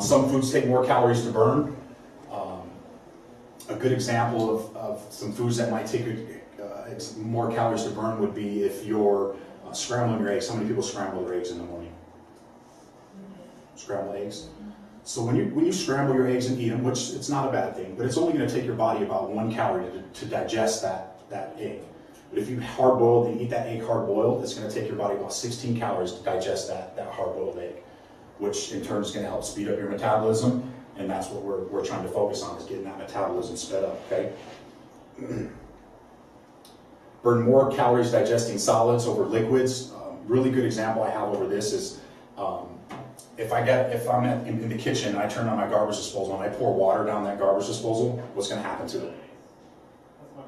Some foods take more calories to burn. A good example of some foods that might take more calories to burn would be if you're scrambling your eggs. How many people scramble their eggs in the morning? Scrambled eggs. So when you scramble your eggs and eat them, which it's not a bad thing, but it's only going to take your body about 1 calorie to digest that egg. But if you hard-boiled and eat that egg hard-boiled, it's going to take your body about 16 calories to digest that hard-boiled egg, which in turn is going to help speed up your metabolism, and that's what we're trying to focus on, is getting that metabolism sped up, okay? Burn more calories digesting solids over liquids. Really good example I have over this is if I'm in the kitchen and I turn on my garbage disposal and I pour water down that garbage disposal, what's going to happen to it?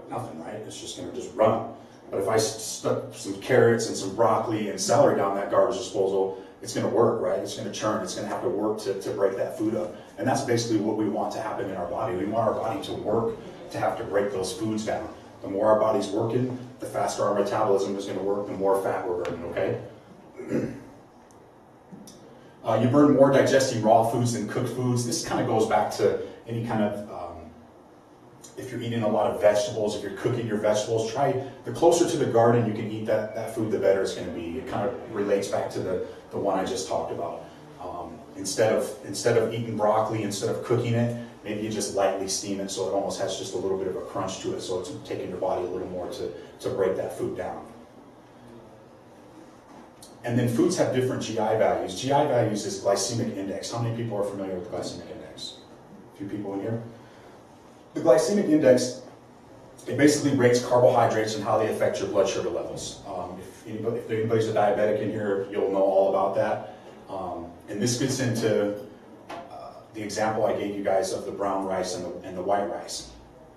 Nothing, right? It's just going to just run. But if I stuck some carrots and some broccoli and celery down that garbage disposal, it's going to work, right? It's going to churn. It's going to have to work to break that food up. And that's basically what we want to happen in our body. We want our body to work to have to break those foods down. The more our body's working, the faster our metabolism is going to work, the more fat we're burning, okay? You burn more digesting raw foods than cooked foods. This kind of goes back to any kind of, if you're eating a lot of vegetables, if you're cooking your vegetables, the closer to the garden you can eat that food, the better it's going to be. It kind of relates back to the one I just talked about. Instead of eating broccoli, instead of cooking it, maybe you just lightly steam it so it almost has just a little bit of a crunch to it, so it's taking your body a little more to break that food down. And then foods have different GI values. GI values is glycemic index. How many people are familiar with the glycemic index? A few people in here? The glycemic index, it basically rates carbohydrates and how they affect your blood sugar levels. If anybody's a diabetic in here, you'll know all about that. And this gets into the example I gave you guys of the brown rice and the white rice.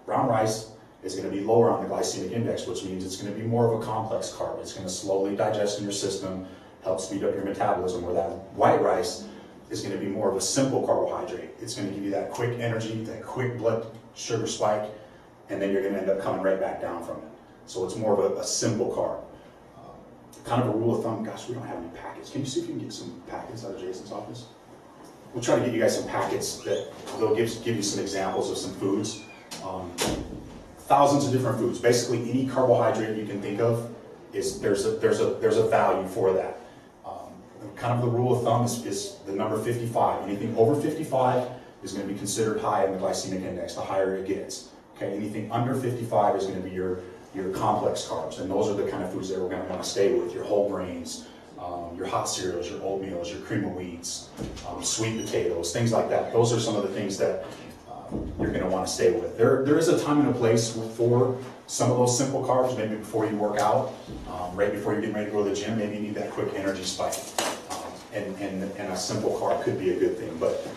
Brown rice is going to be lower on the glycemic index, which means it's going to be more of a complex carb. It's going to slowly digest in your system, help speed up your metabolism, where that white rice is going to be more of a simple carbohydrate. It's going to give you that quick energy, that quick blood sugar spike, and then you're going to end up coming right back down from it. So it's more of a simple carb. Kind of a rule of thumb, gosh, we don't have any packets. Can you see if you can get some packets out of Jason's office? We'll try to get you guys some packets that they'll give you some examples of some foods. Thousands of different foods. Basically, any carbohydrate you can think of, there's a value for that. Kind of the rule of thumb is the number 55. Anything over 55 is going to be considered high in the glycemic index. The higher it gets. Okay, anything under 55 is going to be your complex carbs, and those are the kind of foods that we're going to want to stay with. Your whole grains, your hot cereals, your oatmeals, your cream of wheats, sweet potatoes, things like that. Those are some of the things that you're going to want to stay with. There is a time and a place for some of those simple carbs, maybe before you work out, right before you're getting ready to go to the gym, maybe you need that quick energy spike. And a simple carb could be a good thing. But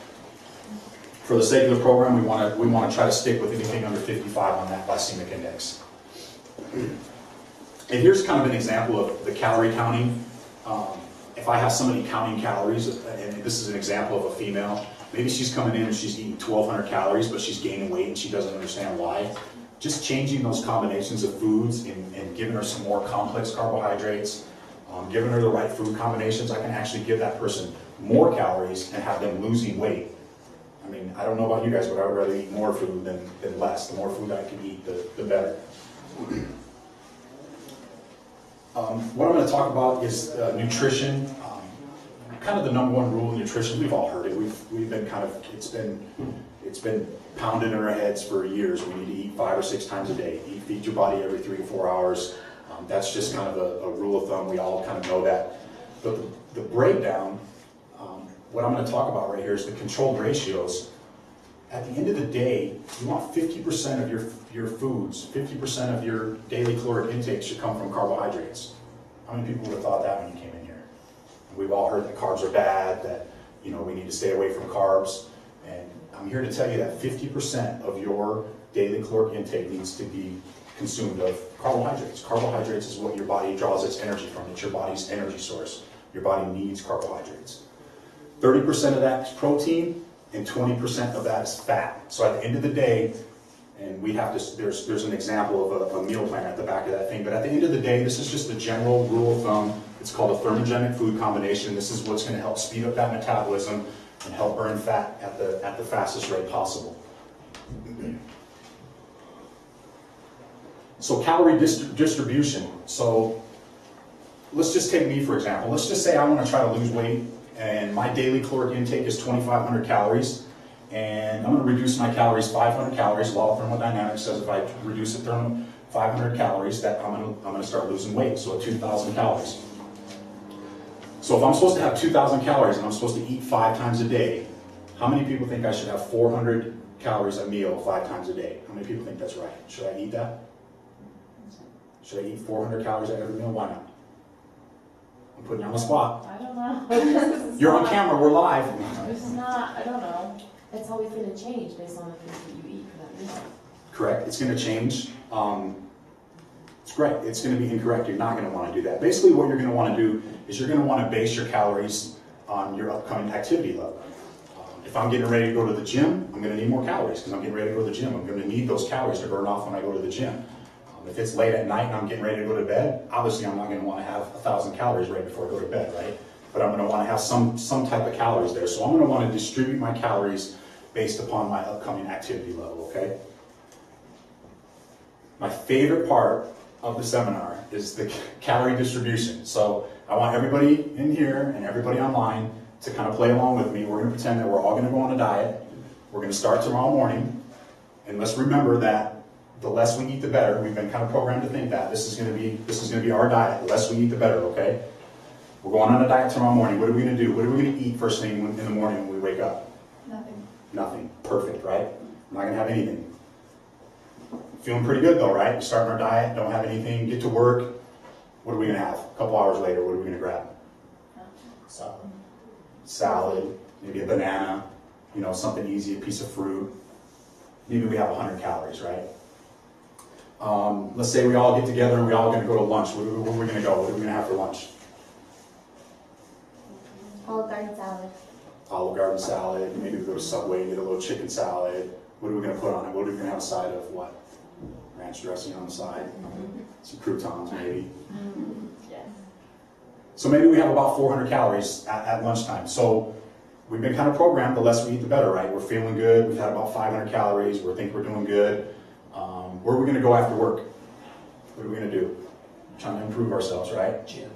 for the sake of the program, we want to try to stick with anything under 55 on that glycemic index. And here's kind of an example of the calorie counting. If I have somebody counting calories, and this is an example of a female, maybe she's coming in and she's eating 1,200 calories, but she's gaining weight and she doesn't understand why. Just changing those combinations of foods and giving her some more complex carbohydrates, giving her the right food combinations, I can actually give that person more calories and have them losing weight. I mean, I don't know about you guys, but I would rather eat more food than less. The more food I can eat, the better. What I'm going to talk about is nutrition. Kind of the number one rule in nutrition. We've all heard it. We've been kind of, it's been pounded in our heads for years. We need to eat 5 or 6 times a day. Feed your body every 3 to 4 hours. That's just kind of a rule of thumb. We all kind of know that. But the breakdown, what I'm going to talk about right here is the controlled ratios. At the end of the day, you want 50% of your foods, 50% of your daily caloric intake should come from carbohydrates. How many people would have thought that when you came in here? We've all heard that carbs are bad, that we need to stay away from carbs. And I'm here to tell you that 50% of your daily caloric intake needs to be consumed of carbohydrates. Carbohydrates is what your body draws its energy from. It's your body's energy source. Your body needs carbohydrates. 30% of that is protein, and 20% of that is fat. So at the end of the day, and we have to, there's an example of a meal plan at the back of that thing, but at the end of the day, this is just a general rule of thumb It's called a thermogenic food combination. This is what's going to help speed up that metabolism and help burn fat at the fastest rate possible. So calorie distribution. So let's just take me for example. Let's just say I want to try to lose weight and my daily caloric intake is 2,500 calories. And I'm going to reduce my calories 500 calories. Law of thermodynamics says if I reduce it 500 calories, that I'm going to start losing weight. So at 2,000 calories. So if I'm supposed to have 2,000 calories and I'm supposed to eat 5 times a day, how many people think I should have 400 calories a meal 5 times a day? How many people think that's right? Should I eat that? Should I eat 400 calories at every meal? Why not? I'm putting you on the spot. I don't know. You're on camera, we're live. This is not, I don't know. It's always going to change based on the things that you eat for that meal. Correct, it's going to change. It's great, it's going to be incorrect. You're not going to want to do that. Basically what you're going to want to do is you're going to want to base your calories on your upcoming activity level. If I'm getting ready to go to the gym, I'm going to need more calories because I'm getting ready to go to the gym. I'm going to need those calories to burn off when I go to the gym. If it's late at night and I'm getting ready to go to bed, obviously I'm not going to want to have 1,000 calories right before I go to bed, right? But I'm going to want to have some type of calories there. So I'm going to want to distribute my calories based upon my upcoming activity level, okay? My favorite part of the seminar is the calorie distribution. So I want everybody in here and everybody online to kind of play along with me. We're going to pretend that we're all going to go on a diet. We're going to start tomorrow morning. And let's remember that the less we eat, the better. We've been kind of programmed to think that. This is going to be our diet. The less we eat, the better, okay? We're going on a diet tomorrow morning. What are we going to do? What are we going to eat first thing in the morning when we wake up? Nothing. Nothing. Perfect, right? I'm not going to have anything. Feeling pretty good though, right? We're starting our diet, don't have anything, get to work. What are we going to have? A couple hours later, what are we going to grab? Salad, maybe a banana, something easy, a piece of fruit. Maybe we have 100 calories, right? Let's say we all get together and we're all going to go to lunch. Where are we going to go? What are we going to have for lunch? Olive Garden salad. Olive Garden salad. Maybe we go to Subway and get a little chicken salad. What are we going to put on it? What are we going to have a side of? What? Ranch dressing on the side. Some croutons, maybe. Yes. So maybe we have about 400 calories at lunchtime. So we've been kind of programmed, the less we eat, the better, right? We're feeling good. We've had about 500 calories. We think we're doing good. Where are we going to go after work? What are we going to do? Trying to improve ourselves, right? Gym.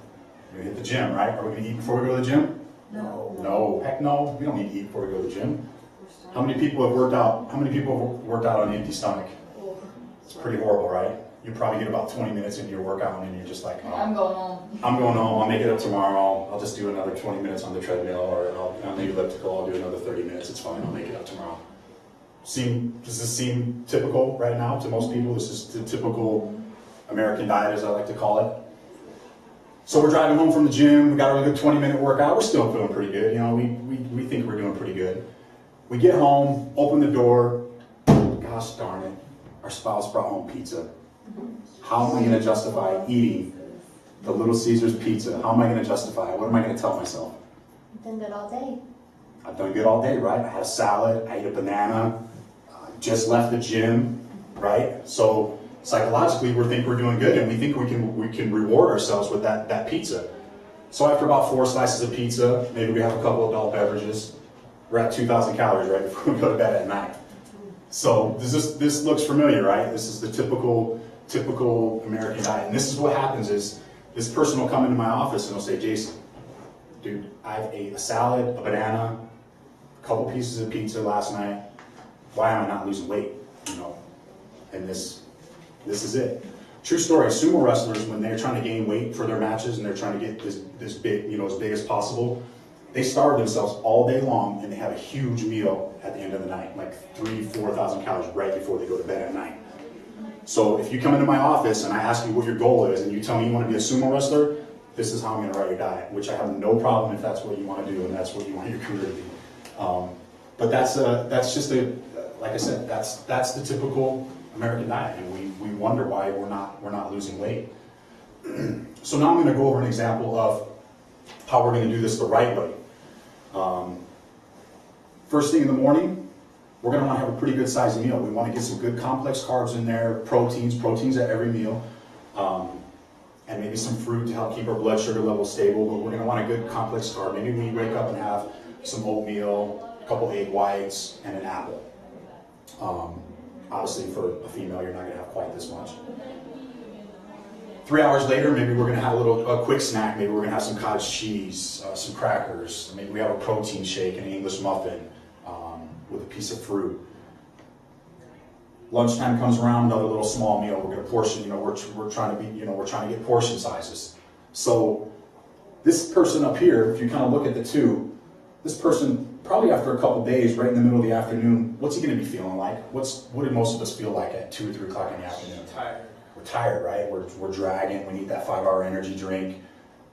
We're going to hit the gym, right? Are we going to eat before we go to the gym? No. No, heck no. We don't need to eat before we go to the gym. How many people have worked out? How many people have worked out on an empty stomach? It's pretty horrible, right? You probably get about 20 minutes into your workout and you're just like, oh, I'm going home. I'm going home. I'll make it up tomorrow. I'll just do another 20 minutes on the treadmill or on the elliptical. I'll do another 30 minutes. It's fine. I'll make it up tomorrow. Does this seem typical right now to most people? This is the typical American diet, as I like to call it. So we're driving home from the gym. We got a really good 20-minute workout. We're still feeling pretty good. We think we're doing pretty good. We get home, open the door. Gosh darn it, our spouse brought home pizza. How am I going to justify eating the Little Caesars pizza? How am I going to justify it? What am I going to tell myself? You've done good all day. I've done good all day, right? I had a salad, I ate a banana, just left the gym, right? So psychologically, we think we're doing good, and we think we can reward ourselves with that pizza. So after about 4 slices of pizza, maybe we have a couple adult beverages. We're at 2,000 calories right before we go to bed at night. So this looks familiar, right? This is the typical American diet. And this is what happens is this person will come into my office and they'll say, Jason, dude, I've ate a salad, a banana, a couple pieces of pizza last night. Why am I not losing weight? And this is it. True story, sumo wrestlers, when they're trying to gain weight for their matches and they're trying to get this big, as big as possible, they starve themselves all day long and they have a huge meal at the end of the night, like 4,000 calories right before they go to bed at night. So if you come into my office and I ask you what your goal is and you tell me you want to be a sumo wrestler, this is how I'm going to write your diet, which I have no problem if that's what you want to do and that's what you want your career to be. But that's just like I said, that's the typical American diet, and we wonder why we're not losing weight. So now I'm going to go over an example of how we're going to do this the right way. First thing in the morning, we're going to want to have a pretty good sized meal. We want to get some good complex carbs in there, proteins at every meal. and maybe some fruit to help keep our blood sugar level stable, but we're gonna want a good complex carb. Maybe we wake up and have some oatmeal, a couple egg whites, and an apple. Obviously for a female, you're not gonna have quite this much. 3 hours later, maybe we're gonna have a quick snack. Maybe we're gonna have some cottage cheese, some crackers. Maybe we have a protein shake, an English muffin with a piece of fruit. Lunchtime comes around, another little small meal. We're gonna portion, we're trying to get portion sizes. So this person up here, if you kind of look at the two, this person probably after a couple days, right in the middle of the afternoon, what's he gonna be feeling like? What do most of us feel like at 2 or 3 o'clock in the afternoon? Tired. We're tired, right? We're dragging, we need that 5-hour energy drink.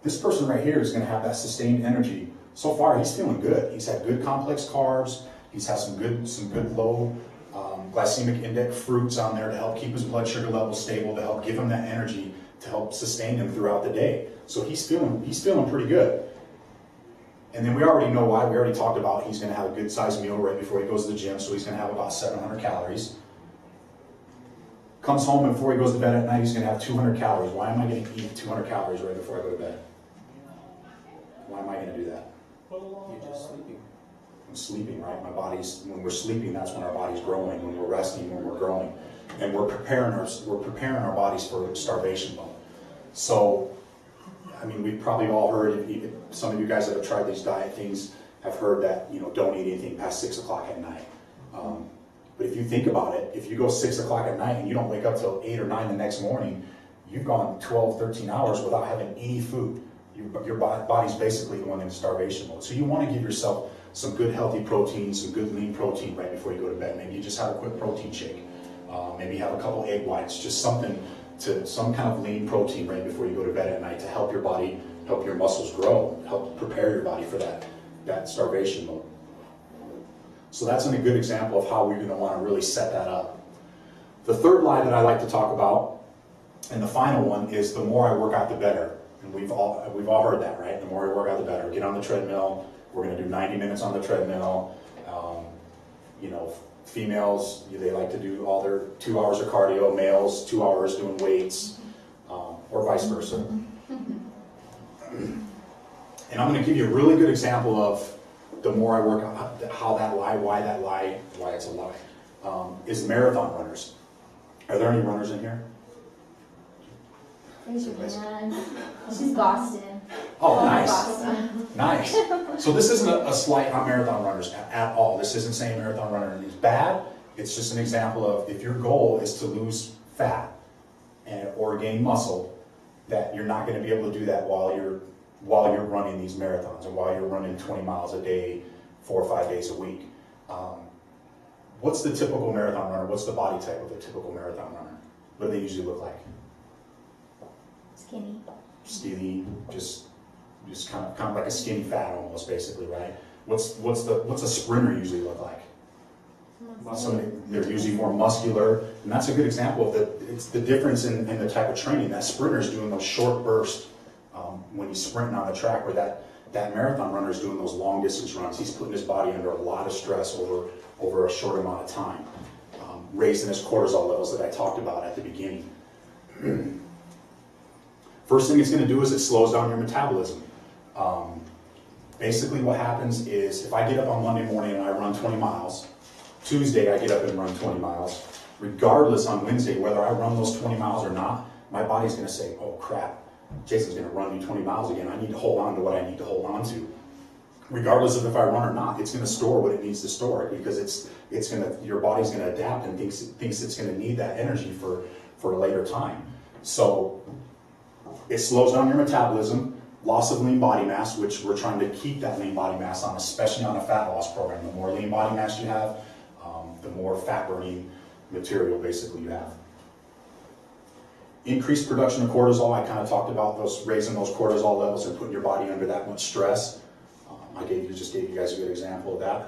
This person right here is gonna have that sustained energy. So far, he's feeling good. He's had good complex carbs. He's had some good low glycemic index fruits on there to help keep his blood sugar levels stable, to help give him that energy, to help sustain him throughout the day. So he's feeling pretty good. And then we already know why. We already talked about he's gonna have a good sized meal right before he goes to the gym, so he's gonna have about 700 calories. Comes home and before he goes to bed at night, he's gonna have 200 calories. Why am I gonna eat 200 calories right before I go to bed? Why am I gonna do that? You're just sleeping. I'm sleeping, right? When we're sleeping, that's when our body's growing. When we're resting, when we're growing. And we're preparing our bodies for starvation mode. So, I mean, we've probably all heard, some of you guys that have tried these diet things have heard that, don't eat anything past 6 o'clock at night. But if you think about it, if you go 6 o'clock at night and you don't wake up till 8 or 9 the next morning, you've gone 12, 13 hours without having any food. Your body's basically going into starvation mode. So you want to give yourself some good healthy protein, some good lean protein right before you go to bed. Maybe you just have a quick protein shake. Maybe have a couple egg whites, just some kind of lean protein right before you go to bed at night to help your body, help your muscles grow, help prepare your body for that starvation mode. So that's a good example of how we're going to want to really set that up. The third lie that I like to talk about, and the final one, is the more I work out, the better. And we've all heard that, right? The more I work out, the better. Get on the treadmill. We're going to do 90 minutes on the treadmill. Females, they like to do all their 2 hours of cardio. Males, 2 hours doing weights, or vice versa. And I'm going to give you a really good example of the more I work out, why it's a lie, is marathon runners. Are there any runners in here? Raise your hand. She's Boston. Oh, nice. Boston. Nice. So this isn't a slight on marathon runners at all. This isn't saying marathon runner is bad. It's just an example of if your goal is to lose fat or gain muscle, that you're not going to be able to do that while you're running these marathons and while you're running 20 miles a day, 4 or 5 days a week. What's the typical marathon runner? What's the body type of a typical marathon runner? What do they usually look like? Skinny. Skinny, just kind of like a skinny fat almost, basically, right? What's a sprinter usually look like? They're usually more muscular, and that's a good example of it's the difference in the type of training. That sprinter's doing those short bursts when he's sprinting on the track, where that marathon runner is doing those long distance runs. He's putting his body under a lot of stress over a short amount of time, raising his cortisol levels that I talked about at the beginning. First thing it's going to do is it slows down your metabolism. Basically what happens is if I get up on Monday morning and I run 20 miles, Tuesday I get up and run 20 miles, regardless on Wednesday whether I run those 20 miles or not, my body's going to say, oh crap, Jason's going to run me 20 miles again. I need to hold on to what I need to hold on to. Regardless of if I run or not, it's going to store what it needs to store, because your body's going to adapt and thinks it's going to need that energy for a later time. So it slows down your metabolism, loss of lean body mass, which we're trying to keep that lean body mass on, especially on a fat loss program. The more lean body mass you have, the more fat burning material basically you have. Increased production of cortisol. I kind of talked about raising those cortisol levels and putting your body under that much stress. I just gave you guys a good example of that.